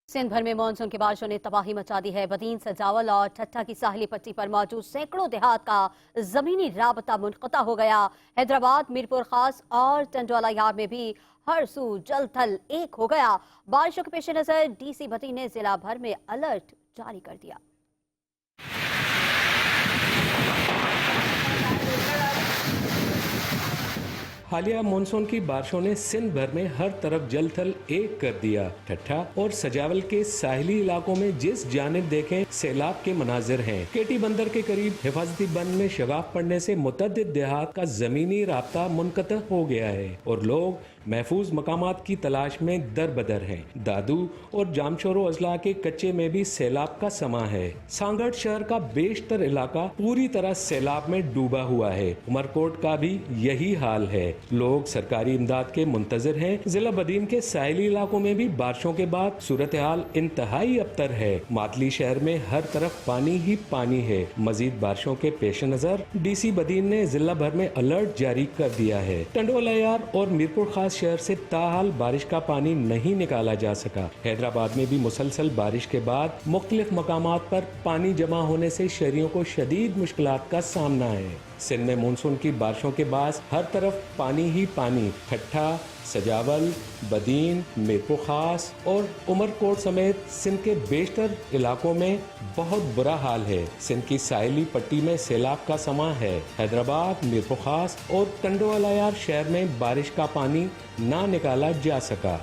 सिंध भर में मानसून की बारिशों ने तबाही मचा दी है। बदीन, सजावल और ठट्ठा की साहिली पट्टी पर मौजूद सैकड़ों देहात का जमीनी राबता मुनक़ता हो गया। हैदराबाद, मीरपुर खास और टंडवाला यार्ड में भी हर सू जल थल एक हो गया। बारिशों के पेश नजर डीसी बदीन ने जिला भर में अलर्ट जारी कर दिया। हालिया मानसून की बारिशों ने सिंध भर में हर तरफ जल थल एक कर दिया। ठट्ठा और सजावल के साहिली इलाकों में जिस जानिब देखें सैलाब के मनाजिर हैं। केटी बंदर के करीब हिफाजती बंद में शगाफ पड़ने से मुतअद्दिद देहात का जमीनी राब्ता मुनक़ता हो गया है और लोग महफूज मकामात की तलाश में दर बदर हैं। दादू और जामशोरो अजला के कच्चे में भी सैलाब का समा है। सांगड़ शहर का बेशतर इलाका पूरी तरह सैलाब में डूबा हुआ है। उमरकोट का भी यही हाल है। लोग सरकारी इमदाद के मुंतजर हैं। जिला बदीन के साहिली इलाकों में भी बारिशों के बाद सूरत हाल इंतहाई अबतर है। मातली शहर में हर तरफ पानी ही पानी है। मजीद बारिशों के पेश नजर डीसी बदीन ने जिला भर में अलर्ट जारी कर दिया है। टंडवाला यार्ड और मीरपुर खास शहर से ताहाल बारिश का पानी नहीं निकाला जा सका। हैदराबाद में भी मुसलसल बारिश के बाद मुख्तलिफ मकामात पर पानी जमा होने से शहरियों को शदीद मुश्किलात का सामना है। सिंध में मानसून की बारिशों के बाद हर तरफ पानी ही पानी। ठट्ठा, सजावल, बदीन, मीरपुर खास और उमरकोट समेत सिंध के बेशतर इलाकों में बहुत बुरा हाल है। सिंध की साहिली पट्टी में सैलाब का समा है। हैदराबाद, मीरपुर खास और टंडवाला यार्ड शहर में बारिश का पानी ना निकाला जा सका।